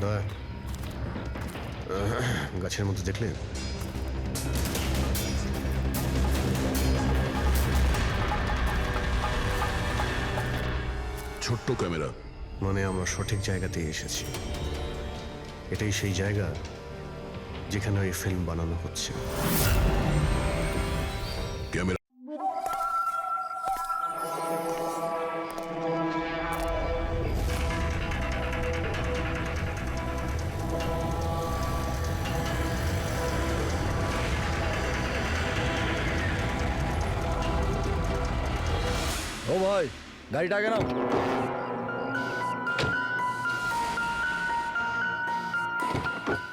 দয়া গাছের মধ্যে দেখলে ছোট্ট ক্যামেরা। মানে আমরা সঠিক জায়গাতেই এসেছি। এটাই সেই জায়গা যেখানে ওই ফিল্ম বানানো হচ্ছে। ক্যামেরা। ও ভাই, গাড়িটা আগে নাও।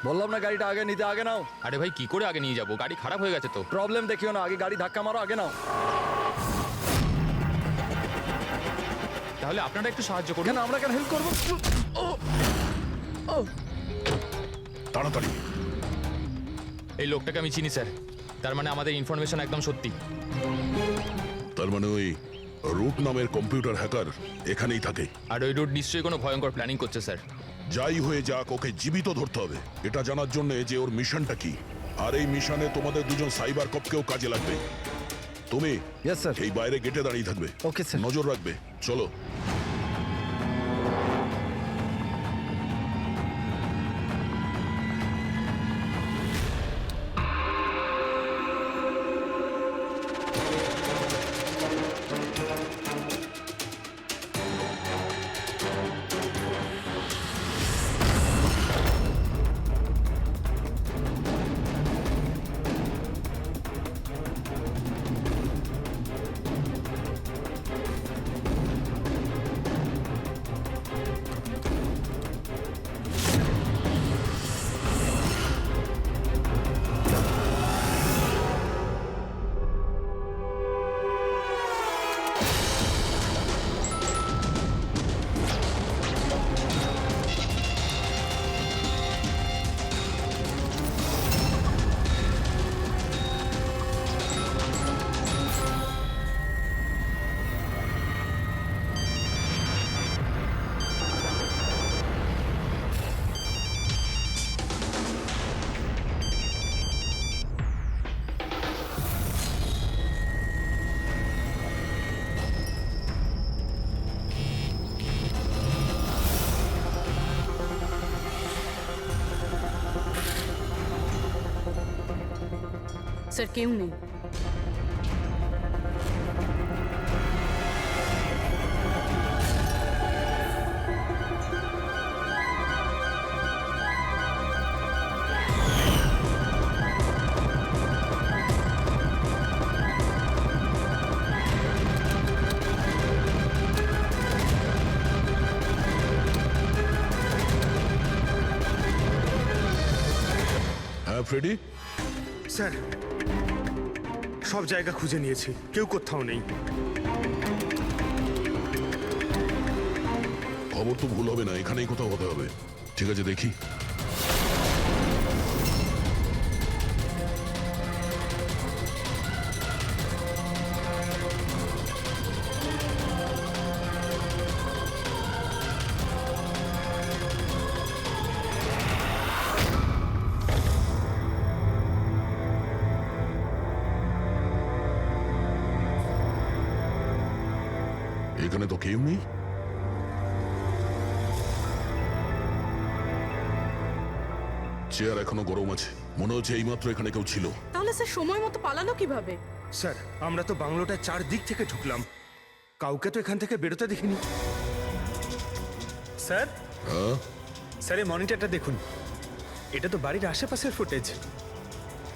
বললাম না গাড়িটা আগে নিতে, আগে নাও। আরে ভাই কি করে আগে নিয়ে যাবো? গাড়ি খারাপ হয়ে গেছে তো। প্রবলেম দেখিও না, আগে গাড়ি ধাক্কা মারো, আগে নাও। তাহলে আপনারা একটু সাহায্য করুন। কেন, আমরা কেন হেল্প করবো? তাড়াতাড়ি। এই লোকটাকে আমি চিনি স্যার। তার মানে আমাদের ইনফরমেশন একদম সত্যি। তার মানে ওই রুট নামের কম্পিউটার হ্যাকার এখানেই থাকে। আর ওই রুট নিশ্চয়ই কোনো ভয়ঙ্কর প্ল্যানিং করছে স্যার। যাই হয়ে যাক, ওকে জীবিত ধরতে হবে। এটা জানার জন্য যে ওর মিশনটা কি। আর এই মিশনে তোমাদের দুজন সাইবার কপকেও কাজে লাগবে। তুমি ইয়েস স্যার। এই বাইরে গেটে দাঁড়িয়ে থাকবে। Okay sir. নজর রাখবে। চলো। স্যার কেউ নেই। হ্যাঁ ফ্রেডি। স্যার, সব জায়গা খুঁজে নিয়েছি, কেউ কোথাও নেই। খবর তো ভুল হবে না, এখানেই কোথাও হতে হবে। ঠিক আছে, দেখি। এখানে তো কেউ নেই। চেয়ার এখনো গরম আছে, মনে হচ্ছে এইমাত্র এখানে কেউ ছিল। তাহলে স্যার সময় মতো পালালো কিভাবে? স্যার, আমরা তো বাংলোটার চারদিক থেকে ঢুকলাম, কাউকে তো এখান থেকে বেরোতে দেখিনি। স্যার, হ্যাঁ, স্যার এই মনিটরটা দেখুন, এটা তো বাড়ির আশেপাশের ফুটেজ।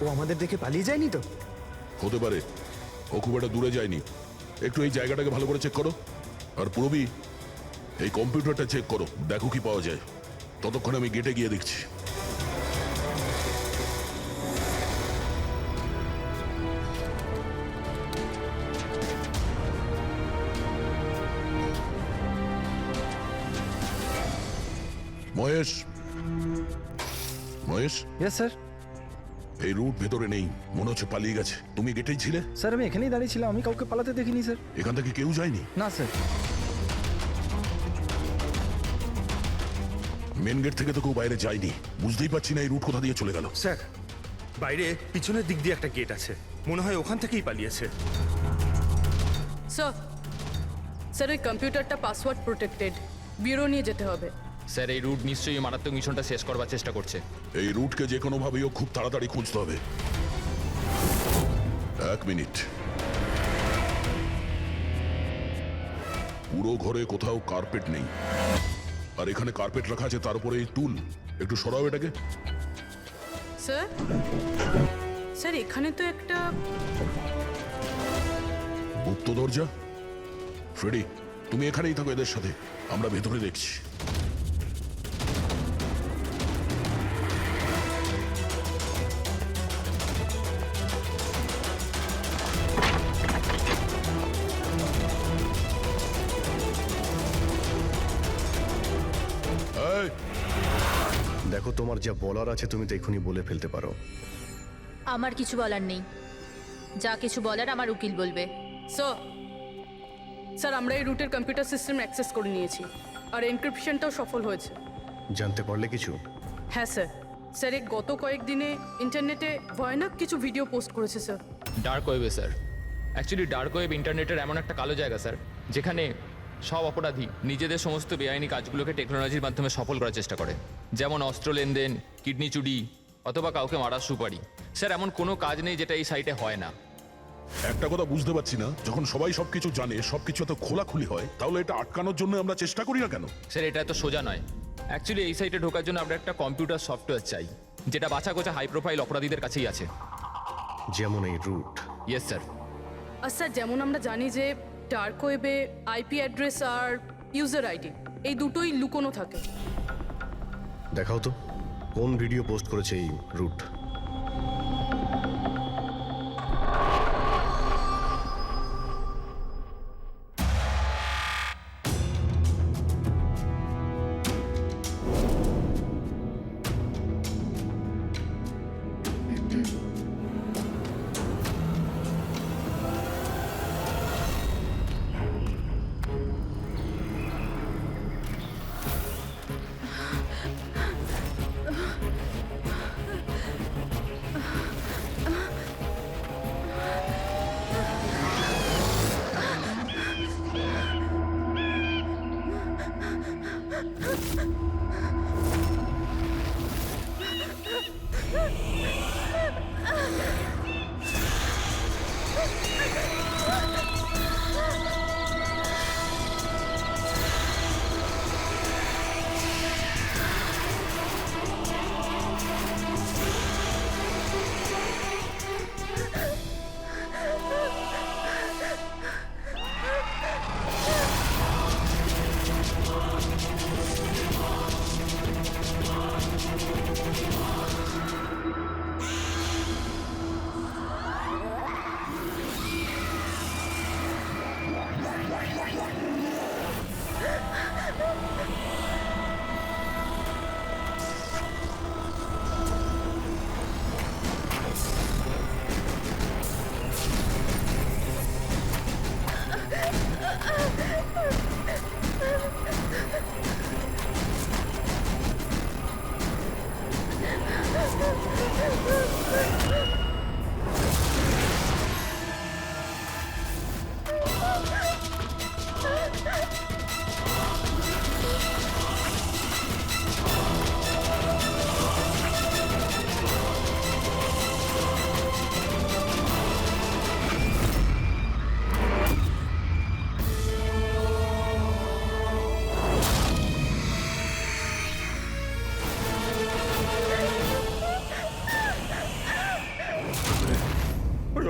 ও আমাদের দেখে পালিয়ে যায়নি তো? হতে পারে। ও খুব একটা দূরে যায়নি। একটু এই জায়গাটাকে ভালো করে চেক করো। আর পুরবি, এই কম্পিউটারটা চেক করো, দেখো কি পাওয়া যায়। ততক্ষণ আমি গেটে গিয়ে দেখছি। Mahesh, Mahesh, yes sir. এই রুট ভেতরে নেই, মনে হচ্ছে পালিয়ে গেছে। তুমি গেটেই ছিলে? স্যার আমি এখানেই দাঁড়িয়ে ছিলাম, আমি কাউকে পালাতে দেখিনি স্যার। এখান থেকে কেউ যায়নি? না স্যার। মেন গেট থেকে তো কেউ বাইরে যায়নি, বুঝতেই পারছি না এই রুট কোথা দিয়ে চলে গেল। স্যার বাইরে পিছনের দিক দিয়ে একটা গেট আছে, মনে হয় ওখান থেকেই পালিয়েছে। স্যার স্যার ওই কম্পিউটারটা পাসওয়ার্ড প্রোটেক্টেড, ব্যুরো নিয়ে যেতে হবে। স্যার এই রুট নিশ্চয়ই মারাত্মক মিশনটা শেষ করবার চেষ্টা করছে। এই রুটকে যে কোনোভাবেই খুব তাড়াতাড়ি খুঁজতে হবে। 1 মিনিট। পুরো ঘরে কোথাও কার্পেট নেই, আর এখানে কার্পেট রাখা আছে, তার উপরে এই টুল। একটু সরাও এটাকে। স্যার স্যার এখানে তো একটা গুপ্ত দরজা। ফ্রেডি, তুমি এখানেই থাকো এদের সাথে, আমরা ভেতরে দেখছি। এই, দেখো, তোমার যা বলার আছে তুমি তো এখনই বলে ফেলতে পারো। আমার কিছু বলার নেই, যা কিছু বলার আমার উকিল বলবে। স্যার স্যার আমরা এই রুটের কম্পিউটার সিস্টেম অ্যাক্সেস করে নিয়েছি, আর এনক্রিপশনটাও সফল হয়েছে। জানতে পারলে কিছু? হ্যাঁ স্যার। স্যার এই গত কয়েকদিনে ইন্টারনেটে ভয়ানক কিছু ভিডিও পোস্ট করেছে স্যার। ডার্ক ওয়েবে স্যার। অ্যাকচুয়ালি ডার্ক ওয়েব ইন্টারনেটের এমন একটা কালো জায়গা স্যার, যেখানে সব অপরাধী নিজেদের সমস্ত বেআইনি কাজগুলোকে টেকনোলজির মাধ্যমে সফল করার চেষ্টা করে, যেমন অস্ত্র লেনদেন, কিডনি চুরি, অথবা কাউকে মারার সুপারি। স্যার এমন কোনো কাজ নেই যেটা এই সাইটে হয় না। একটা কথা বুঝতে পারছি না, যখন সবাই সবকিছু জানে, সবকিছু এত খোলাখুলি হয়, তাহলে এটা আটকানোর জন্য আমরা চেষ্টা করি না কেন? স্যার এটা এত সোজা নয়। অ্যাকচুয়ালি এই সাইটে ঢোকার জন্য আমরা একটা কম্পিউটার সফটওয়্যার চাই, যেটা বাছা গোছা হাই প্রোফাইল অপরাধীদের কাছেই আছে। যেমন এই রুট। Yes sir. আর স্যার যেমন আমরা জানি যে ডার্ক ওয়েবে আইপি অ্যাড্রেস আর ইউজার আইডি এই দুটোই লুকোনো থাকে। দেখাও তো কোন ভিডিও পোস্ট করেছে এই রুট।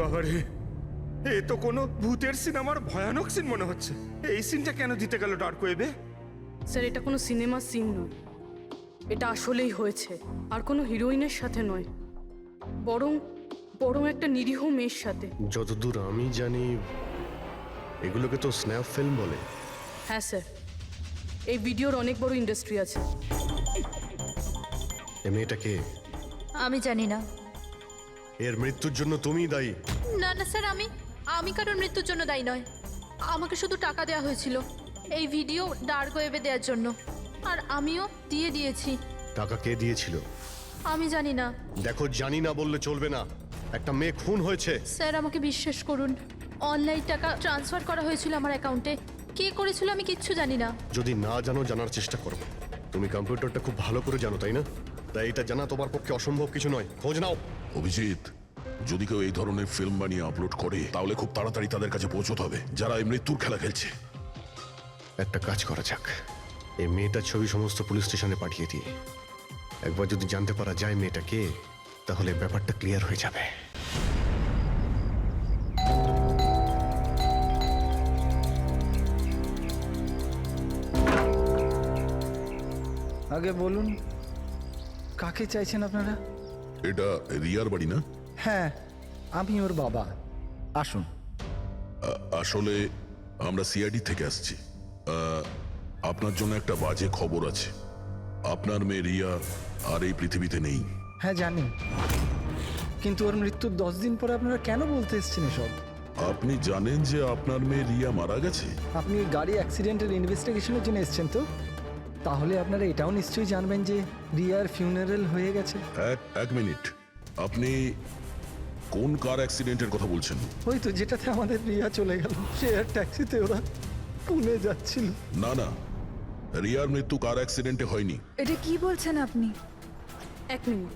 বাবারে, এ তো কোনো ভূতের সিনেমার ভয়ানক সিন মনে হচ্ছে। এই সিনটা কেন দিতে গেল ডার্ক ওয়েবে? স্যার এটা কোনো সিনেমা সিন নয়, এটা আসলেই হয়েছে, আর কোনো হিরোইনের সাথে নয়, বরং বরং একটা নিরীহ মেয়ের সাথে। যতদূর আমি জানি এগুলোকে তো স্ন্যাপ ফিল্ম বলে। হ্যাঁ স্যার, এই ভিডিওর অনেক বড় ইন্ডাস্ট্রি আছে। এ মেয়েটা কে? আমি জানি না। এর মৃত্যুর জন্য তুমিই দায়ী। না না স্যার, আমি কারোর মৃত্যুর জন্য দায়ী নয়। আমাকে শুধু টাকা দেওয়া হয়েছিল এই ভিডিও ডার্ক ওয়েবে দেওয়ার জন্য। আর আমিও দিয়ে দিয়েছি। টাকা কে দিয়েছিল? আমি জানি না দেখো, জানি না বললে চলবে না। একটা মেয়ে খুন হয়েছে। স্যার, আমাকে বিশ্বাস করুন, অনলাইন টাকা ট্রান্সফার করা হয়েছিল আমার অ্যাকাউন্টে। কে করেছিল আমি কিচ্ছু জানি না। যদি না জানো, জানার চেষ্টা করো। তুমি কম্পিউটারটা খুব ভালো করে জানো, তাই না? তাই এটা জানা তোমার পক্ষে অসম্ভব কিছু নয়। খোঁজ নাও। অভিজিৎ, যদি কেউ এই ধরনের ফিল্ম বানিয়ে আপলোড করে তাহলে খুব তাড়াতাড়ি তাদের কাছে পৌঁছতে হবে যারা এই মৃত্যুর খেলা খেলছে। একটা কাজ করা যাক, এই মেয়েটার ছবি সমস্ত পুলিশ স্টেশনে পাঠিয়ে দিই। একবার যদি জানতে পারা যায় মেয়েটা কে, তাহলে ব্যাপারটা ক্লিয়ার হয়ে যাবে। আগে বলুন, কাকে চাইছেন আপনারা? এটা রিয়ার বাড়ি না? হ্যাঁ, আমি ওর বাবা। আসুন। আসলে আমরা সিআইডি থেকে আসছি। আপনার জন্য একটা বাজে খবর আছে। আপনার মেয়ে রিয়া আর এই পৃথিবীতে নেই। হ্যাঁ জানি, কিন্তু ওর মৃত্যুর 10 দিন পরে আপনারা কেন বলতে এসছেন এসব? আপনি জানেন যে আপনার মেয়ে রিয়া মারা গেছে? আপনি গাড়ি অ্যাক্সিডেন্টের ইনভেস্টিগেশনের জন্য এসছেন তো? তাহলে আপনারা এটাও নিশ্চয়ই জানবেন যে রিয়ার ফিউনারেল হয়ে গেছে। এক মিনিট, আপনি কোন কার অ্যাক্সিডেন্টের কথা বলছেন? ওই তো যেটাতে আমাদের রিয়া চলে গেল, শেয়ার ট্যাক্সিতে ওরা পুনে যাচ্ছিল। না না, রিয়ার মৃত্যু কার অ্যাক্সিডেন্টে হয়নি। এটা কি বলছেন আপনি? এক মিনিট,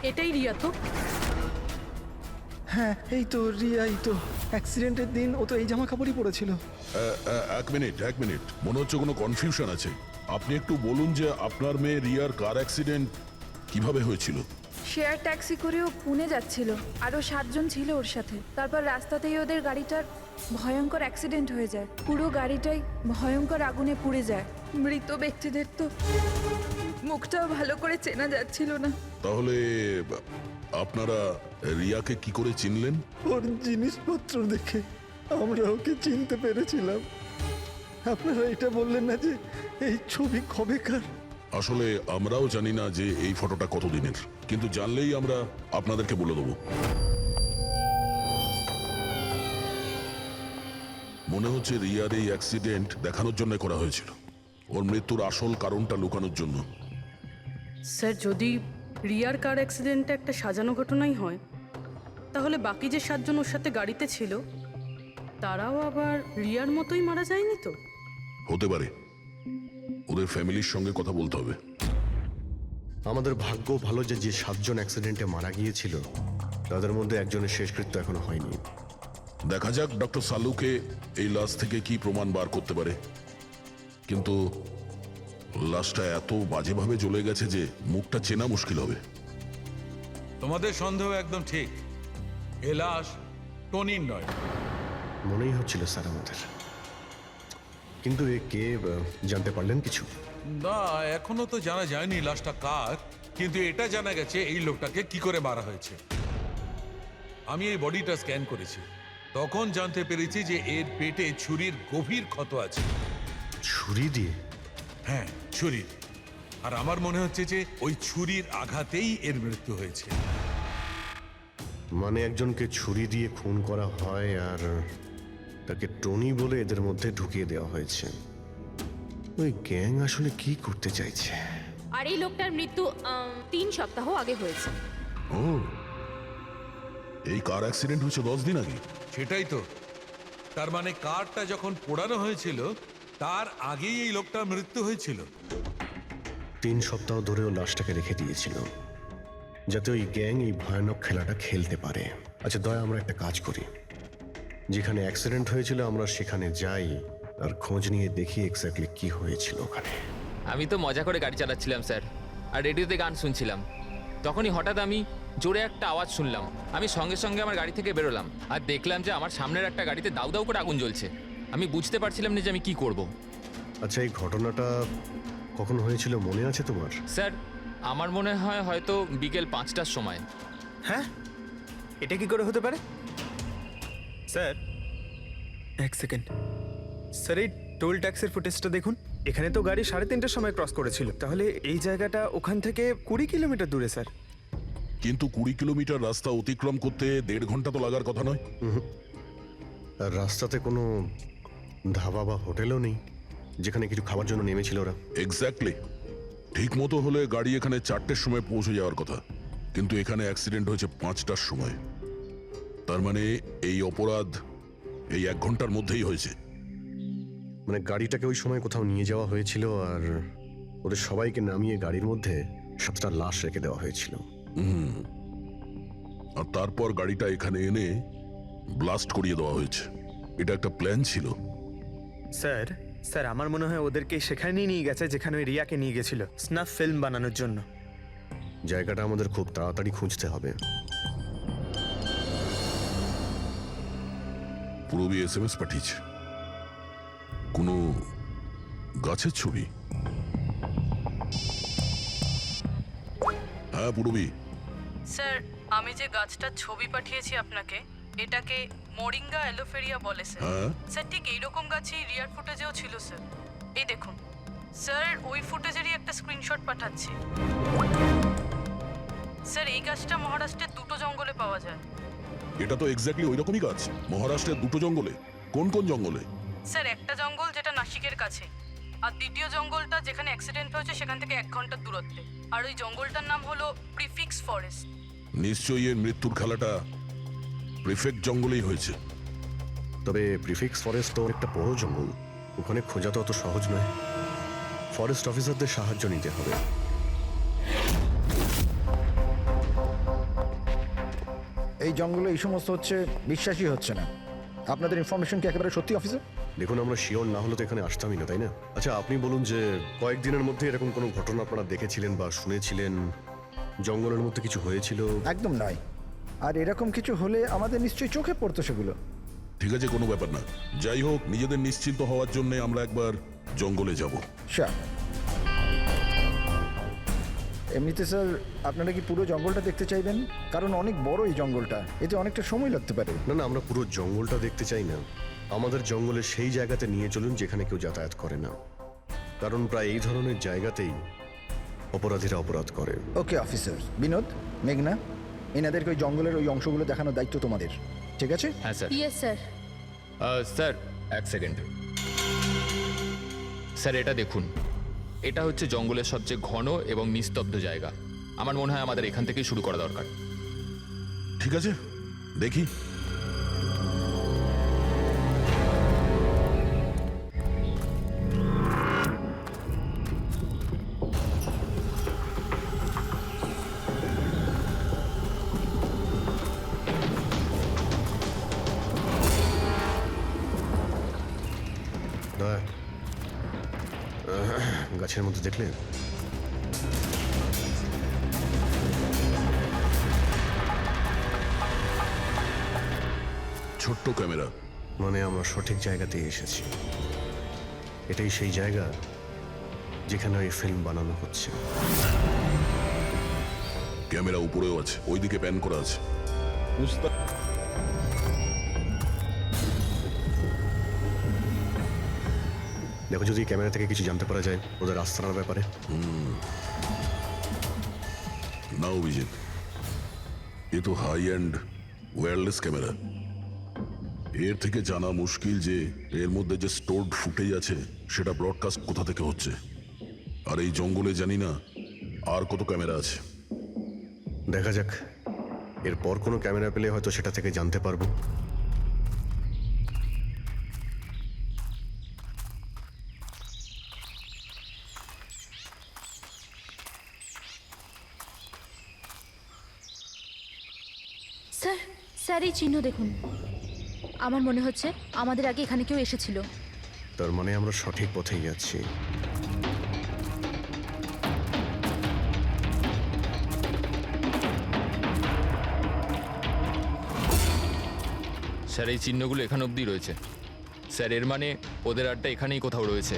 এটাই রিয়া তো? হ্যাঁ, এই তো রিয়াই তো। অ্যাক্সিডেন্টের দিন ও তো এই জামা কাপড়ই পরেছিল। এক মিনিট, মনে হচ্ছে কোনো কনফিউশন আছে। আপনি একটু বলুন যে আপনার মেয়ে রিয়ার কার অ্যাক্সিডেন্ট কিভাবে হয়েছিল? শেয়ার ট্যাক্সি করেও পুনে যাচ্ছিল, আরও 7 জন ছিল ওর সাথে। তারপর রাস্তাতেই ওদের গাড়িটার ভয়ঙ্কর অ্যাক্সিডেন্ট হয়ে যায়। পুরো গাড়িটাই ভয়ঙ্কর আগুনে পুড়ে যায়। মৃত ব্যক্তিদের তো মুখটাও ভালো করে চেনা যাচ্ছিল না। তাহলে আপনারা রিয়াকে কি করে চিনলেন? ওর জিনিসপত্র দেখে আমরা ওকে চিনতে পেরেছিলাম। আপনারা এটা বললেন না যে এই ছবি কবেকার? আসলে আমরাও জানি না যে এই ফটোটা কতদিনের, কিন্তু জানলেই আমরা আপনাদেরকে বলে দেবো। মনে হচ্ছে রিয়ার এই অ্যাক্সিডেন্ট দেখানোর জন্য করা হয়েছিল, ওর মৃত্যুর আসল কারণটা লুকানোর জন্য। স্যার, যদি রিয়ার কার অ্যাক্সিডেন্টটা একটা সাজানো ঘটনাই হয়, তাহলে বাকি যে 7 জন ওর সাথে গাড়িতে ছিল তারাও আবার রিয়ার মতোই মারা যায়নি তো? হতে পারে, ওদের ফ্যামিলির সঙ্গে কথা বলতে হবে। আমাদের ভাগ্য ভালো যে 7 জন অ্যাক্সিডেন্টে মারা গিয়েছিল তাদের মধ্যে একজনের শেষকৃত্য এখনো হয়নি। দেখা যাক ডক্টর সালুকে এই লাশ থেকে কি প্রমাণ বার করতে পারে। কিন্তু লাশটা এত বাজেভাবে জ্বলে গেছে যে মুখটা চেনা মুশকিল হবে। তোমাদের সন্দেহ একদম ঠিক। এ লাশ টনির নয়। মনেই হচ্ছিল স্যার আমাদের, কিন্তু এ কে জানতে পারলেন কিছু? না, এখনো তো জানা যায়নি লাশটা কার, কিন্তু এটা জানা গেছে এই লোকটাকে কি করে মারা হয়েছে। আমি এই বডিটা স্ক্যান করেছি, তখন জানতে পেরেছি যে এর পেটে ছুরির গভীর ক্ষত আছে। ছুরি দিয়ে? হ্যাঁ, ছুরির। আর আমার মনে হচ্ছে যে ওই ছুরির আঘাতেই এর মৃত্যু হয়েছে। মানে একজনকে ছুরি দিয়ে খুন করা হয় আর তাকে টনি বলে এদের মধ্যে ঢুকিয়ে দেওয়া হয়েছে। ওই গ্যাং আসলে কি করতে চাইছে? আর এই লোকটার মৃত্যু 3 সপ্তাহ আগে হয়েছে। ও, এই কার অ্যাক্সিডেন্ট হয়েছে 10 দিন আগে? সেটাই তো। তার মানে কারটা যখন পোড়ানো হয়েছিল তার আগেই এই লোকটার মৃত্যু হয়েছিল। 3 সপ্তাহ ধরে ও লাশটাকে রেখে দিয়েছিল যাতে ওই গ্যাং এই ভয়ানক খেলাটা খেলতে পারে। আচ্ছা দয়া, আমরা একটা কাজ করি, যেখানে অ্যাক্সিডেন্ট হয়েছিল আমরা সেখানে যাই আর খোঁজ নিয়ে দেখি এক্স্যাক্টলি কি হয়েছিল ওখানে। আমি তো মজা করে গাড়ি চালাচ্ছিলাম স্যার, আর রেডিওতে গান শুনছিলাম। তখনই হঠাৎ আমি জোরে একটা আওয়াজ শুনলাম। আমি সঙ্গে সঙ্গে আমার গাড়ি থেকে বেরোলাম আর দেখলাম যে আমার সামনের একটা গাড়িতে দাউ দাউ করে আগুন জ্বলছে। আমি বুঝতে পারছিলাম না যে আমি কি করব। আচ্ছা, এই ঘটনাটা কখন হয়েছিল মনে আছে তোমার? স্যার, আমার মনে হয় হয়তো বিকেল 5টার সময়। হ্যাঁ, এটা কি করে হতে পারে? স্যার, এক সেকেন্ড। স্যার, এই টোল ট্যাক্সের ফুটেজটা দেখুন। এখানে তো গাড়ি 3:30টার সময় ক্রস করেছিল, তাহলে এই জায়গাটা ওখান থেকে 20 কিলোমিটার দূরে স্যার। কিন্তু 20 কিলোমিটার রাস্তা অতিক্রম করতে 1.5 ঘন্টা তো লাগার কথা নয়। আর রাস্তাতে কোনো ধাবা বা হোটেলও নেই যেখানে কিছু খাবার জন্য নেমেছিল ওরা। এক্স্যাক্টলি। ঠিক মতো হলে গাড়ি এখানে 4টের সময় পৌঁছে যাওয়ার কথা, কিন্তু এখানে অ্যাক্সিডেন্ট হয়েছে 5টার সময়। তার মানে এই অপরাধ এই 1 ঘন্টার মধ্যেই হয়েছে। মানে গাড়িটাকে ওই সময় কোথাও নিয়ে যাওয়া হয়েছিল আর ওদের সবাইকে নামিয়ে গাড়ির মধ্যে 7টা লাশ রেখে দেওয়া হয়েছিল। আর তারপর গাড়িটা এখানে এনে ব্লাস্ট করিয়ে দেওয়া হয়েছে। এটা একটা প্ল্যান ছিল। স্যার স্যার আমার মনে হয় ওদেরকে সেখানেই নিয়ে গেছে যেখানে ওই রিয়াকে নিয়ে গেছিল স্নাফ ফিল্ম বানানোর জন্য। জায়গাটা আমাদের খুব তাড়াতাড়ি খুঁজতে হবে। পূরবী SMS পাঠিয়েছে, কোনো গাছের ছবি। হ্যাঁ পূরবী। স্যার আমি যে গাছটার ছবি পাঠিয়েছি আপনাকে, এটাকে মোরিঙ্গা অ্যালোফেরিয়া বলে স্যার। হ্যাঁ স্যার ঠিক এইরকম গাছই রিয়ার ফুটেজেও ছিল স্যার। এই দেখুন স্যার, ওই ফুটেজেরই একটা স্ক্রিনশট পাঠাচ্ছি। স্যার এই গাছটা মহারাষ্ট্রের 2টো জঙ্গলে পাওয়া যায়। এটা তো এক্স্যাক্টলি ওই রকমই গাছ। মহারাষ্ট্রের 2টো জঙ্গলে? কোন কোন জঙ্গলে? স্যার একটা জঙ্গল যেটা নাসিকের কাছে, আর দ্বিতীয় জঙ্গলটা যেখানে অ্যাক্সিডেন্ট হয়েছে সেখান থেকে 1 ঘন্টার দূরত্বে। আর ওই জঙ্গলটার নাম হলো প্রিফিক্স ফরেস্ট। নিশ্চয়ই এর মৃত্যুর খেলাটা প্রিফেক্ট জঙ্গলেই হয়েছে। তবে প্রিফিক্স ফরেস্ট তো একটা বড় জঙ্গল, ওখানে খোঁজা তো অত সহজ নয়। ফরেস্ট অফিসারদের সাহায্য নিতে হবে। এই জঙ্গলে এই সমস্ত হচ্ছে, বিশ্বাসই হচ্ছে না। আপনাদের ইনফরমেশন কি একেবারে সত্যি অফিসার? দেখুন আমরা শিওর না হলে তো এখানে আসতামই না, তাই না? আচ্ছা আপনি বলুন যে কয়েকদিনের মধ্যে এরকম কোনো ঘটনা আপনারা দেখেছিলেন বা শুনেছিলেন? জঙ্গলের মধ্যে কিছু হয়েছিল? একদম নয়। আর এরকম কিছু হলে আমাদের নিশ্চয়ই চোখে পড়তো সেগুলো। ঠিক আছে, কোনো ব্যাপার না। যাই হোক, নিজেদের নিশ্চিন্ত হওয়ার জন্য আমরা একবার জঙ্গলে যাব। স্যার এমনিতে স্যার আপনারা কি পুরো জঙ্গলটা দেখতে চাইবেন? কারণ অনেক বড় এই জঙ্গলটা, এতে অনেকটা সময় লাগতে পারে। না না, আমরা পুরো জঙ্গলটা দেখতে চাই না। আমাদের জঙ্গলে সেই জায়গাতে নিয়ে চলুন যেখানে কেউ যাতায়াত করে না, কারণ প্রায় এই ধরনের জায়গাতেই অপরাধীরা অপরাধ করে। Okay officer. বিনোদ, মেঘনা, এনাদেরকে ওই জঙ্গলের ওই অংশগুলো দেখানোর দায়িত্ব তোমাদের, ঠিক আছে? হ্যাঁ sir. Yes sir. Sir 1 second. Sir এটা দেখুন, এটা হচ্ছে জঙ্গলের সবচেয়ে ঘন এবং নিস্তব্ধ জায়গা। আমার মনে হয় আমাদের এখান থেকেই শুরু করা দরকার। ঠিক আছে, দেখি। দয়া, গাছের মধ্যে দেখলে? ছোট্ট ক্যামেরা। মানে আমরা সঠিক জায়গাতেই এসেছি। এটাই সেই জায়গা যেখানে ওই ফিল্ম বানানো হচ্ছে। ক্যামেরা উপরেও আছে, ওইদিকে প্যান করা আছে। দেখো যদি ক্যামেরা থেকে কিছু জানতে পারা যায় ওদের আস্তানার ব্যাপারে। না অভিজিৎ, এ তো হাই অ্যান্ড ওয়্যারলেস ক্যামেরা। এর থেকে জানা মুশকিল যে এর মধ্যে যে স্টোরড ফুটেজ আছে সেটা ব্রডকাস্ট কোথা থেকে হচ্ছে। আর এই জঙ্গলে জানি না আর কত ক্যামেরা আছে। দেখা যাক, এরপর কোনো ক্যামেরা পেলে হয়তো সেটা থেকে জানতে পারবো। স্যার স্যার এই চিহ্ন দেখুন। আমার মনে হচ্ছে আমাদের আগে এখানে কেউ এসেছিল। তার মানে আমরা সঠিক পথেই যাচ্ছি। স্যার এই চিহ্নগুলো এখান অবধি রয়েছে। স্যার এর মানে ওদের আড্ডা এখানেই কোথাও রয়েছে।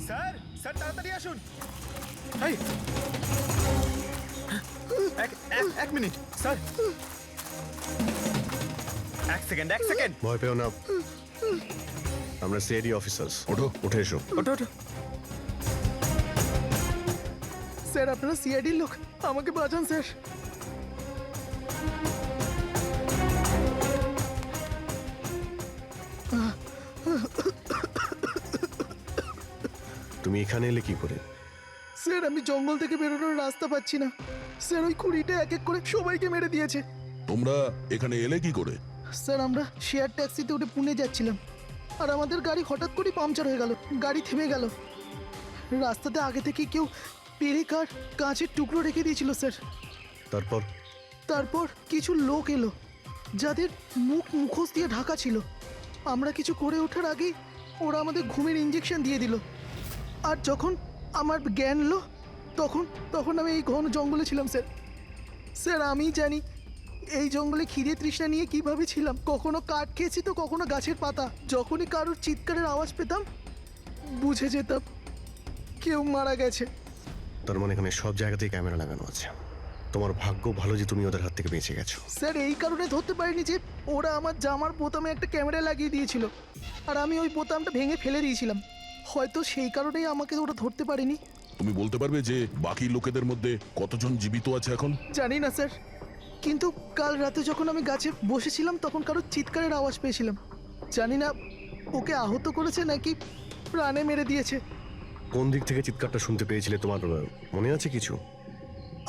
স্যার স্যার তাড়াতাড়ি আসুন। এই, এক মিনিট স্যার, 1 সেকেন্ড। ভয় পেও না, আমরা সিআইডি অফিসার্স। ওঠো। উঠে এসো। ওঠো ওঠো। স্যার আপনারা সিআইডির লোক, আমাকে বাঁচান স্যার। তুমি এখানে এলে কি করে? স্যার আমি জঙ্গল থেকে বেরোনোর রাস্তা পাচ্ছি না স্যার, ওই কুড়িটা এক এক করে সবাইকে মেরে দিয়েছে। তোমরা এখানে এলে কি করে? স্যার আমরা শেয়ার ট্যাক্সিতে উঠে পুনে যাচ্ছিলাম, আর আমাদের গাড়ি হঠাৎ করে পাংচার হয়ে গেল, গাড়ি থেমে গেল। রাস্তাতে আগে থেকে কেউ পেরেকার কাঁচের টুকরো রেখে দিয়েছিল স্যার। তারপর? তারপর কিছু লোক এলো যাদের মুখোশ দিয়ে ঢাকা ছিল। আমরা কিছু করে ওঠার আগেই ওরা আমাদের ঘুমের ইঞ্জেকশন দিয়ে দিল। আর যখন আমার জ্ঞান এলো তখন আমি এই ঘন জঙ্গলে ছিলাম স্যার। স্যার আমি জানি এই জঙ্গলে খিদে তৃষ্ণা নিয়ে কিভাবে ছিলাম, কখনো কাঠ খেয়েছি তো কখনো গাছের পাতা। যখনই কারোর চিৎকারের আওয়াজ পেতাম বুঝে যেতাম কেউ মারা গেছে। তার মানে এখানে সব জায়গাতেই ক্যামেরা লাগানো আছে। তোমার ভাগ্য ভালো যে তুমি ওদের হাত থেকে বেঁচে গেছো। স্যার এই কারণে ধরতে পারিনি যে ওরা আমার জামার বোতামে একটা ক্যামেরা লাগিয়ে দিয়েছিল, আর আমি ওই বোতামটা ভেঙে ফেলে দিয়েছিলাম। হয়তো সেই কারণেই আমাকে ওরা ধরতে পারেনি। তুমি বলতে পারবে যে বাকি লোকেদের মধ্যে কতজন জীবিত আছে এখন? জানি না স্যার, কিন্তু কাল রাতে যখন আমি গাছে বসেছিলাম তখন কারোর চিৎকারের আওয়াজ পেয়েছিলাম। জানি না ওকে আহত করেছে নাকি প্রাণে মেরে দিয়েছে। কোন দিক থেকে চিৎকারটা শুনতে পেয়েছিলে তোমার মনে আছে কিছু?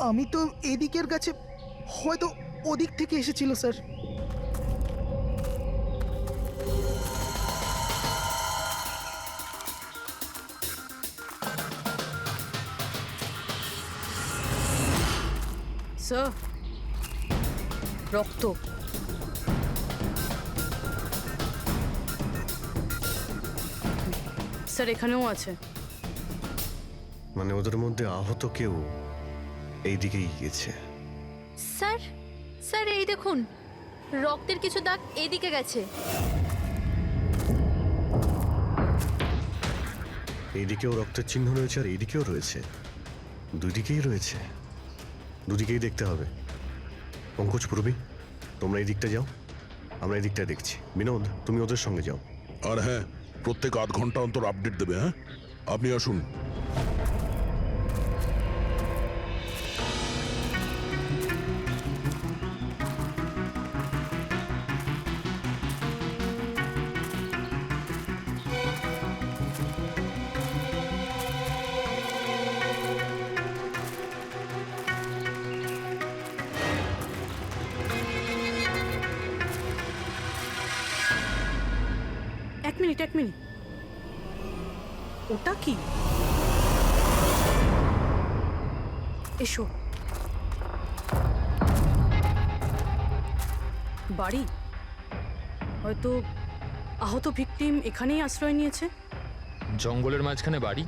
আমি তো এদিকের গাছে, হয়তো ওদিক থেকে এসেছিল স্যার। স্যার রক্ত। স্যার এখানেও আছে। মানে ওদের মধ্যে আহত কেউ এই দিকেই গিয়েছে। স্যার স্যার এই দেখুন, রক্তের কিছু দাগ এদিকে গেছে। এইদিকেও রক্তের চিহ্ন রয়েছে আর এইদিকেও রয়েছে, দুদিকেই রয়েছে। দুদিকেই দেখতে হবে। পঙ্কজ, পূর্বী, তোমরা এই দিকটা যাও, আমরা এই দিকটা দেখছি। বিনোদ তুমি ওদের সঙ্গে যাও। আর হ্যাঁ, প্রত্যেক আধ ঘন্টা অন্তর আপডেট দেবে। হ্যাঁ, আপনি আসুন। এক মিনিট ওটা কি? এসো। বাড়ি, হয়তো আহত ভিকটিম এখানেই আশ্রয় নিয়েছে। জঙ্গলের মাঝখানে বাড়ি,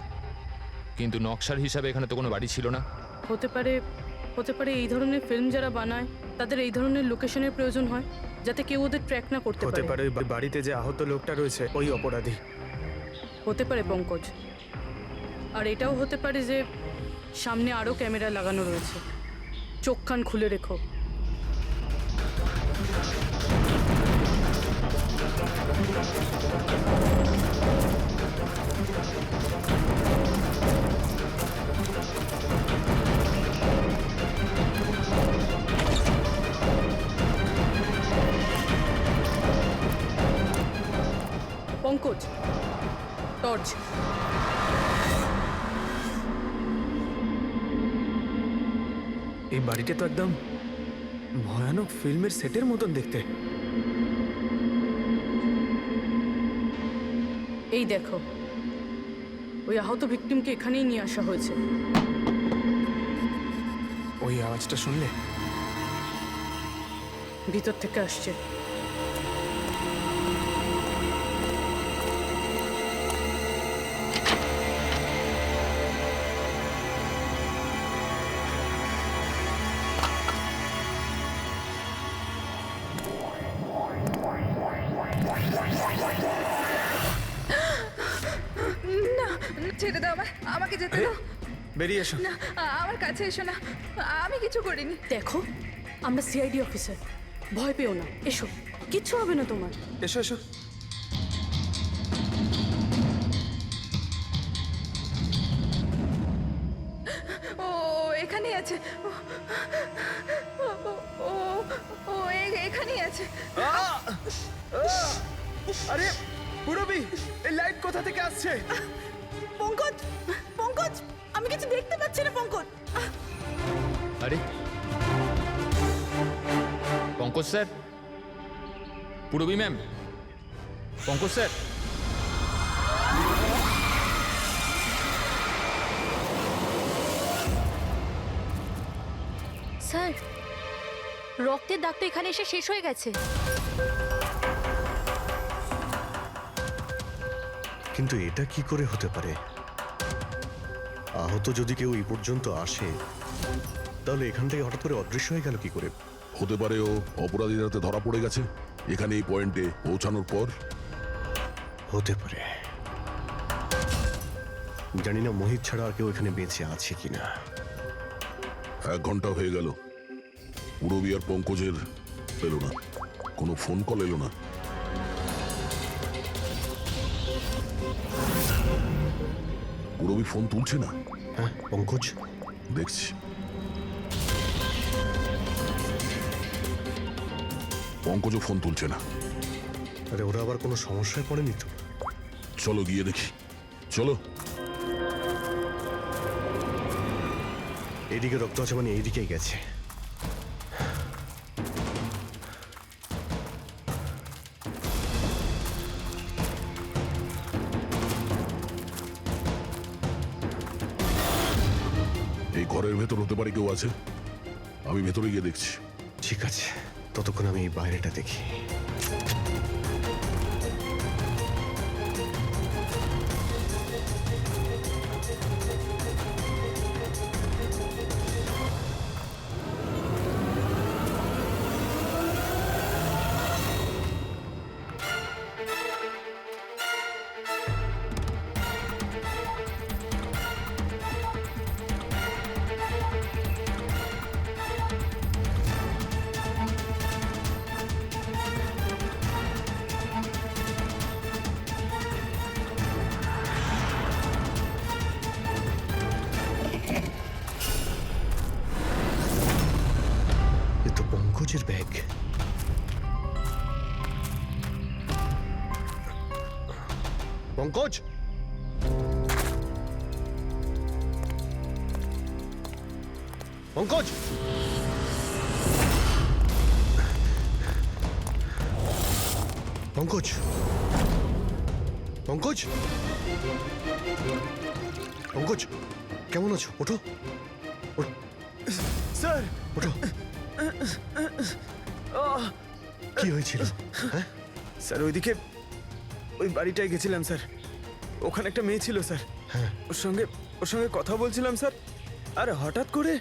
কিন্তু নকশার হিসাবে এখানে তো কোনো বাড়ি ছিল না। হতে পারে এই ধরনের ফিল্ম যারা বানায় তাদের এই ধরনের লোকেশনের প্রয়োজন হয়, যাতে কেউ ওদের ট্র্যাক না করতে হতে পারে। পারে ওই বাড়িতে যে আহত লোকটা রয়েছে ওই অপরাধী। হতে পারে পঙ্কজ, আর এটাও হতে পারে যে সামনে আরও ক্যামেরা লাগানো রয়েছে। চোখ কান খুলে রেখো। পঙ্কজ, টর্চ। এই বাড়িটা তো একদম ভয়ানক ফিল্মের সেটের মতন দেখতে। এই দেখো, ওই আহত ভিকটিমকে এখানেই নিয়ে আসা হয়েছে। ওই আওয়াজটা শুনলে? ভিতর থেকে আসছে। ছেড়ে দাও আমাকে যেতে দাও। বেরিয়ে এসো। না আমার কাছে এসো না, আমি কিছু করিনি। দেখো, আমরা সিআইডি অফিসার, ভয় পেও না। এসো, কিচ্ছু হবে না তোমার। এসো এসো। এখানেই আছে ও এখানেই আছে। আরে পুরবি, এই লাইট কোথা থেকে আসছে? পঙ্কজ পঙ্কজ, আমি কিছু দেখতে পাচ্ছি না পঙ্কজ। আরে Pankaj sir, Purabi ma'am, Pankaj sir. Sir, রক্তের দাগ তো এখানে এসে শেষ হয়ে গেছে। কিন্তু এটা কি করে হতে পারে? আহত যদি কেউ এই পর্যন্ত আসে, তাহলে এখান থেকে হঠাৎ করে অদৃশ্য হয়ে গেল কি করে? হতে পারে ও অপরাধীর হাতে ধরা পড়ে গেছে এখানে এই পয়েন্টে পৌঁছানোর পর। হতে পারে। জানি না মোহিত ছাড়া আর কেউ এখানে বেঁচে আছে কিনা। 1 ঘন্টা হয়ে গেল, পুরবী আর পঙ্কজের পেলো না, কোনো ফোন কল এলো না। পুরবী ফোন তুলছে না। হ্যাঁ পঙ্কজ, দেখছি। পঙ্কজও ফোন তুলছে না। আরে ওরা আবার কোনো সমস্যায় পড়েনি তো? চলো গিয়ে দেখি, চলো। এইদিকে রক্ত আছে মানে এইদিকেই গেছে। এই ঘরের ভেতর হতে পারে কেউ আছে, আমি ভেতরে গিয়ে দেখছি। ঠিক আছে, ততক্ষণ আমি এই বাইরেটা দেখি। এ তো পঙ্কজের ব্যাগ। পঙ্কজ, পঙ্কজ, পঙ্কজ, পঙ্কজ, পঙ্কজ, কেমন আছো? ওঠো, স্যার, ওঠো। কি হয়েছিল? হ্যাঁ স্যার ওইদিকে ওই বাড়িটায় গেছিলাম স্যার, ওখানে একটা মেয়ে ছিল স্যার। হ্যাঁ। ওর সঙ্গে কথা বলছিলাম স্যার, আর হঠাৎ করে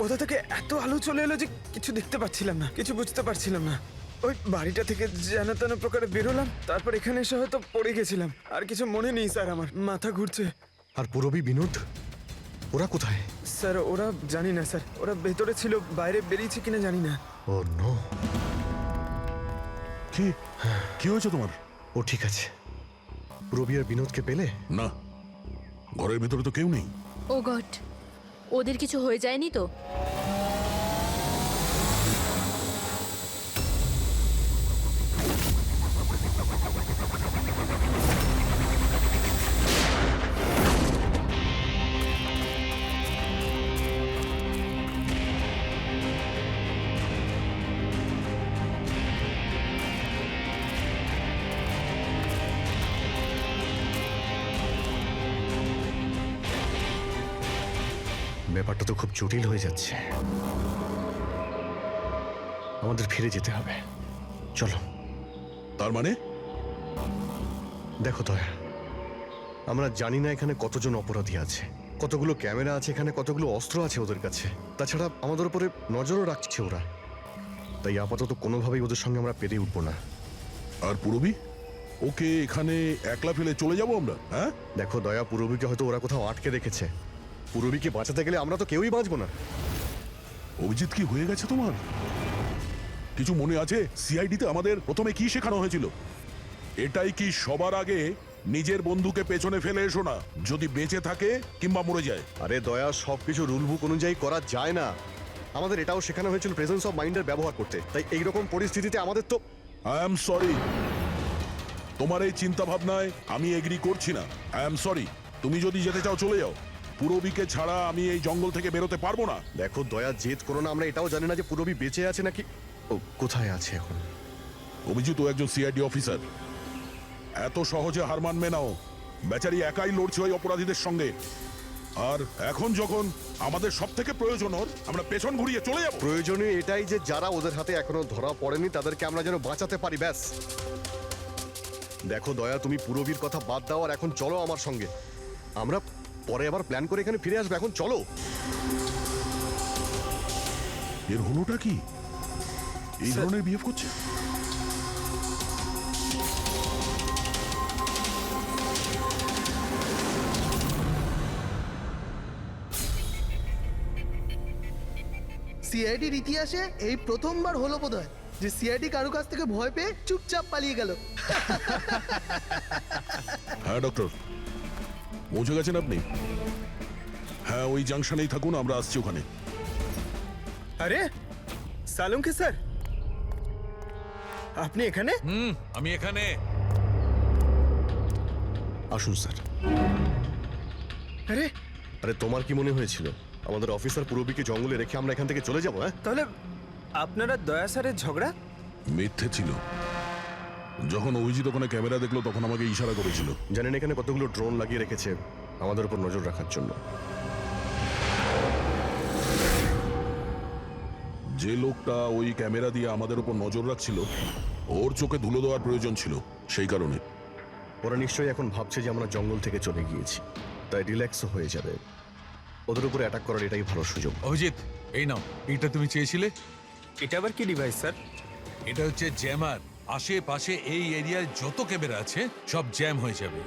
কোথা থেকে এত আলো চলে এলো যে কিছু দেখতে পাচ্ছিলাম না, কিছু বুঝতে পারছিলাম না। ওই বাড়িটা থেকে যেন তেন প্রকারে বেরোলাম, তারপর এখানে এসে হয়তো পড়ে গেছিলাম। আর কিছু মনে নেই স্যার, আমার মাথা ঘুরছে। আর পুরবী, বিনোদ, ওরা কোথায়? স্যার ওরা জানি না স্যার, ওরা ভেতরে ছিল, বাইরে বেরিয়েছে কিনা জানি না। ও নো। কি কি হয়েছে তোমার? ও ঠিক আছে। পুরবী আর বিনোদকে পেলে? না, ঘরের ভেতরে তো কেউ নেই। ও গড, ওদের কিছু হয়ে যায়নি তো? ব্যাপারটা তো খুব জটিল হয়ে যাচ্ছে। আমাদের ফিরে যেতে হবে, চলো। তার মানে দেখো দয়া, আমরা জানি না এখানে কতজন অপরাধী আছে, কতগুলো ক্যামেরা আছে এখানে, কতগুলো অস্ত্র আছে ওদের কাছে। তাছাড়া আমাদের উপরে নজরও রাখছে ওরা। তাই আপাতত কোনোভাবেই ওদের সঙ্গে আমরা পেরে উঠবো না। আর পুরবী, ওকে এখানে একলা ফেলে চলে যাবো আমরা? হ্যাঁ দেখো দয়া, পুরবীকে হয়তো ওরা কোথাও আটকে রেখেছে। পুরবীকে বাঁচাতে গেলে আমরা তো কেউই বাঁচবো না। অভিজিৎ, কি হয়ে গেছে তোমার? কিছু মনে আছে সিআইডিতে আমাদের প্রথমে কি শেখানো হয়েছিল? এটাই কি সবার আগে নিজের বন্ধুকে পেছনে ফেলে এসো না, যদি বেঁচে থাকে কিংবা মরে যায়। আরে দয়া, সবকিছু রুল বুক অনুযায়ী করা যায় না। আমাদের এটাও শেখানো হয়েছিল প্রেজেন্স অফ মাইন্ডের ব্যবহার করতে, তাই এইরকম পরিস্থিতিতে আমাদের তো আই এম সরি, তোমার এই চিন্তা ভাবনায় আমি এগ্রি করছি না। আই এম সরি, তুমি যদি যেতে চাও চলে যাও। পুরবীকে ছাড়া আমি এই জঙ্গল থেকে বেরোতে পারবো না। দেখো দয়া, জেদ করো না। আমরা এটাও জানি না যে পুরবী বেঁচে আছে নাকি ও কোথায় আছে এখন। অভিজিৎ ও একজন সিআইডি অফিসার, এত সহজে হার মানবে নাও। বেচারি একাই লড়ছে ওই অপরাধীদের সঙ্গে, আর এখন যখন আমাদের সব থেকে প্রয়োজন ওর, আমরা পেছন ঘুরিয়ে চলে যাব। প্রয়োজনীয় এটাই যে যারা ওদের হাতে এখনো ধরা পড়েনি তাদেরকে আমরা যেন বাঁচাতে পারি, ব্যাস। দেখো দয়া, তুমি পুরবীর কথা বাদ দাও আর এখন চলো আমার সঙ্গে। আমরা পরে আবার প্ল্যান করে এখানে ফিরে আসবো, এখন চলো। এর হলোটা কি? এই ধরনের বিহেভ করছে? সিআইডির ইতিহাসে এই প্রথমবার হলো বোধহয় যে সিআইডি কারো কাছ থেকে ভয় পেয়ে চুপচাপ পালিয়ে গেল। হ্যাঁ ডক্টর, পৌঁছে গেছেন আপনি? হ্যাঁ, ওই জাংশনেই থাকুন, আমরা আসছি ওখানে। আরে সালুঙ্কি স্যার, আপনি এখানে? আমি এখানে। আসুন স্যার। আরে আরে তোমার কি মনে হয়েছিল আমাদের অফিসার পুরবীকে জঙ্গলে রেখে আমরা এখান থেকে চলে যাবো? হ্যাঁ, তাহলে আপনারা দয়া স্যারের ঝগড়া? মিথ্যে ছিল। যখন অভিজিৎ ওখানে ক্যামেরা দেখলো তখন আমাকে ইশারা করেছিল। জানেন এখানে কতগুলো ড্রোন লাগিয়ে রেখেছে আমাদের উপর নজর রাখার জন্য। যে লোকটা ওই ক্যামেরা দিয়ে আমাদের উপর নজর রাখছিল, ওর চোখে ধুলো দেওয়ার প্রয়োজন ছিল, সেই কারণে। ওরা নিশ্চয়ই এখন ভাবছে যে আমরা জঙ্গল থেকে চলে গিয়েছি, তাই রিল্যাক্সও হয়ে যাবে। ওদের উপরে অ্যাটাক করার এটাই ভালো সুযোগ। অভিজিৎ, এই নাও, এইটা তুমি চেয়েছিলে। এটা আবার কি ডিভাইস স্যার? এটা হচ্ছে জ্যামার। আশেপাশে এই এরিয়ায় যত ক্যামেরা আছে সব জ্যাম হয়ে যাবে।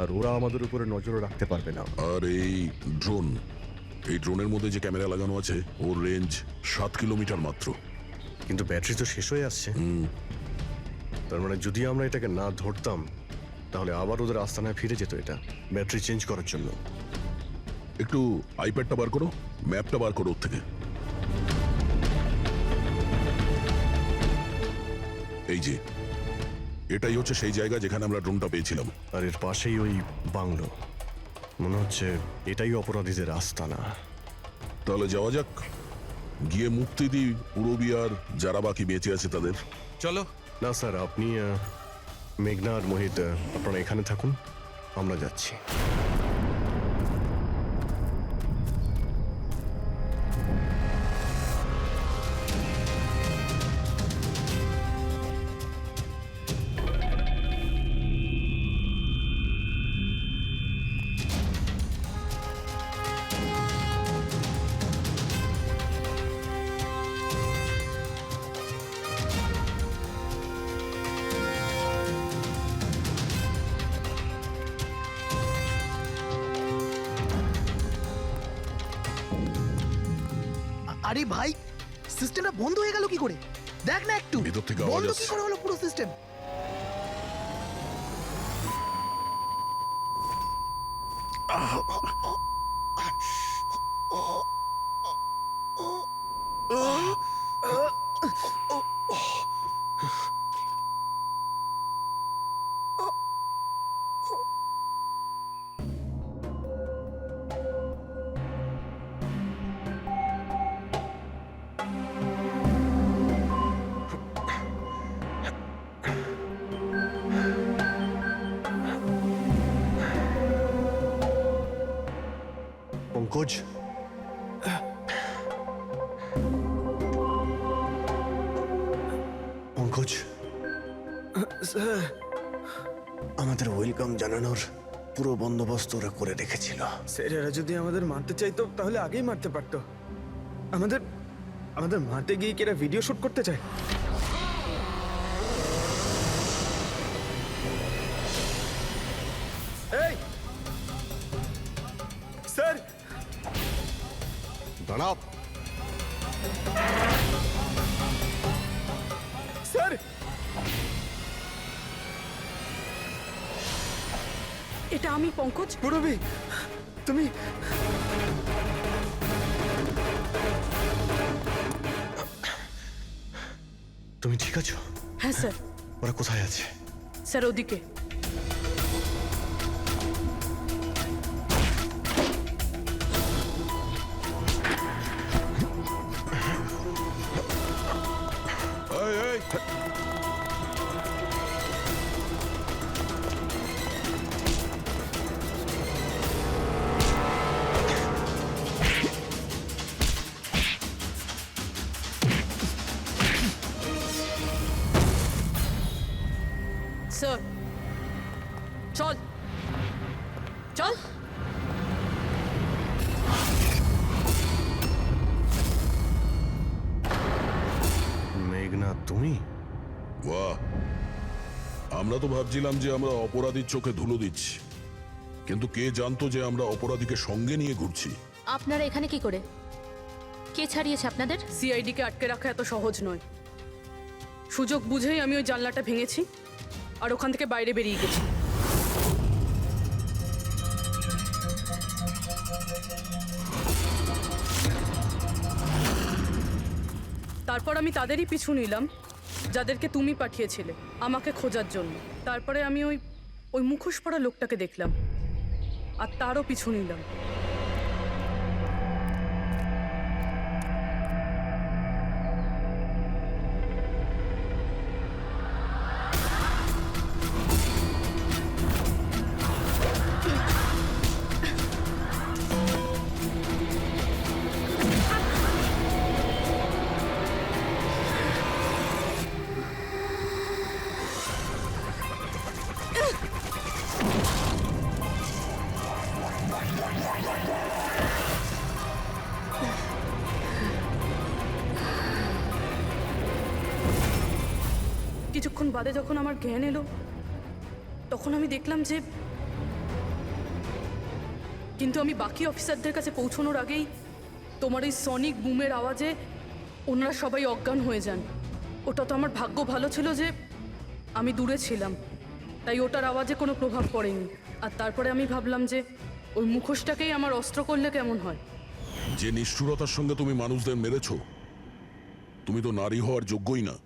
আর ওরা আমাদের উপরে নজরও রাখতে পারবে না। আর এই ড্রোন, এই ড্রোনের মধ্যে যে ক্যামেরা লাগানো আছে ওর রেঞ্জ 7 কিলোমিটার মাত্র। কিন্তু ব্যাটারি তো শেষ হয়ে আসছে। তার মানে যদি আমরা এটাকে না ধরতাম তাহলে আবার ওদের আস্তানায় ফিরে যেত এটা ব্যাটারি চেঞ্জ করার জন্য। একটু আইপ্যাডটা বার করো, ম্যাপটা বার করো ওর থেকে। এই যে, এটাই হচ্ছে সেই জায়গা যেখানে আমরা ড্রোনটা পেয়েছিলাম। আর এর পাশেই ওই বাংলো, মনে হচ্ছে এটাই অপরাধীদের আস্তানা। তাহলে যাওয়া যাক, গিয়ে মুক্তি দিই পুরবী আর যারা বাকি বেঁচে আছে তাদের। চলো। না স্যার, আপনি মেঘনা আর মোহিত আপনারা এখানে থাকুন, আমরা যাচ্ছি। আরে ভাই, সিস্টেমটা বন্ধ হয়ে গেল কি করে? দেখ না একটু, ভিতর থেকে আওয়াজ বন্ধ কি আসছে। করে হলো পুরো সিস্টেম? পঙ্কজ, পঙ্কজ, স্যার, আমাদের ওয়েলকাম জানানোর পুরো বন্দোবস্ত ওরা করে রেখেছিল। স্যার এরা যদি আমাদের মারতে চাইতো তাহলে আগেই মারতে পারতো। আমাদের আমাদের মারতে গিয়ে কি এরা ভিডিও শুট করতে চায়? এই স্যার, দাঁড়াও। স্যার আমি পঙ্কজ। পুরবি, তুমি তুমি ঠিক আছো? হ্যাঁ স্যার। ওরা কোথায় আছে? স্যার ওদিকে। এই, এই, স্যার চল চল। মেঘনা তুমি? বাহ, আমরা তো ভাবছিলাম যে আমরা অপরাধীর চোখে ধুলো দিচ্ছি, কিন্তু কে জানতো যে আমরা অপরাধীকে সঙ্গে নিয়ে ঘুরছি। আপনারা এখানে কি করে? কে ছাড়িয়েছে আপনাদের? সিআইডিকে আটকে রাখা এত সহজ নয়। সুযোগ বুঝেই আমি ওই জানলাটা ভেঙেছি আর ওখান থেকে বাইরে বেরিয়ে গেছি। তারপর আমি তাদেরই পিছু নিলাম যাদেরকে তুমি পাঠিয়েছিলে আমাকে খোঁজার জন্য। তারপরে আমি ওই ওই মুখোশ পরা লোকটাকে দেখলাম আর তারও পিছু নিলাম। কিছুক্ষণ বাদে যখন আমার জ্ঞান এলো তখন আমি দেখলাম যে, কিন্তু আমি বাকি অফিসারদের কাছে পৌঁছানোর আগেই তোমার এই সনিক বুমের আওয়াজে ওনারা সবাই অজ্ঞান হয়ে যান। ওটা তো আমার ভাগ্য ভালো ছিল যে আমি দূরে ছিলাম, তাই ওটার আওয়াজে কোনো প্রভাব পড়েনি। আর তারপরে আমি ভাবলাম যে ওই মুখোশটাকেই আমার অস্ত্র করলে কেমন হয়। যে নিষ্ঠুরতার সঙ্গে তুমি মানুষদের মেরেছ, তুমি তো নারী হওয়ার যোগ্যই না।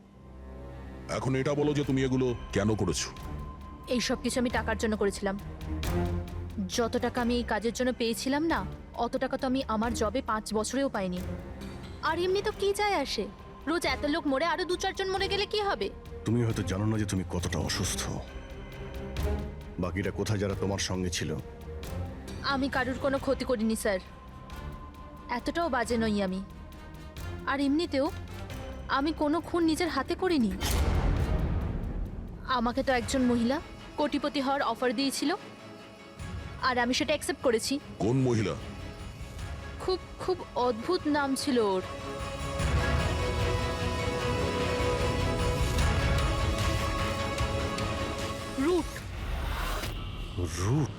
এখন এটা বলো যে তুমি এগুলো কেন করেছো? এই সব কিছু আমি টাকার জন্য করেছিলাম। যত টাকা আমি এই কাজের জন্য পেয়েছিলাম না, অত টাকা তো আমি আমার জবে 5 বছরেও পাইনি। আর এমনি তো কি যায় আসে, রোজ এত লোক মরে আরো 2-4 জন মরে গেলে কি হবে? তুমি হয়তো জানো না যে তুমি কতটা অসুস্থ। বাকিরা কোথায় যারা তোমার সঙ্গে ছিল? আমি কারুর কোনো ক্ষতি করিনি স্যার, এতটাও বাজে নই আমি। আর এমনিতেও আমি কোনো খুন নিজের হাতে করিনি। আমাকে তো একজন মহিলা কোটিপতি হওয়ার অফার দিয়েছিল আর আমি সেটা অ্যাকসেপ্ট করেছি। কোন মহিলা? খুব খুব অদ্ভুত নাম ছিল ওর। রুট। রুট?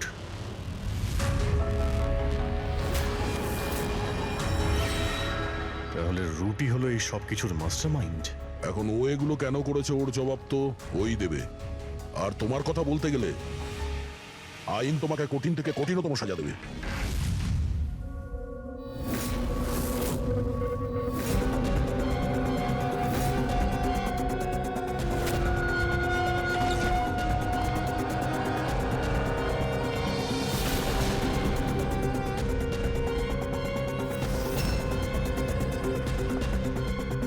তাহলে রুটই হলো এই সব কিছুর মাস্টারমাইন্ড। এখন ও এগুলো কেন করেছে ওর জবাব তো ওই দেবে। আর তোমার কথা বলতে গেলে আইন তোমাকে কঠিন থেকে কঠিনতম সাজা দেবে।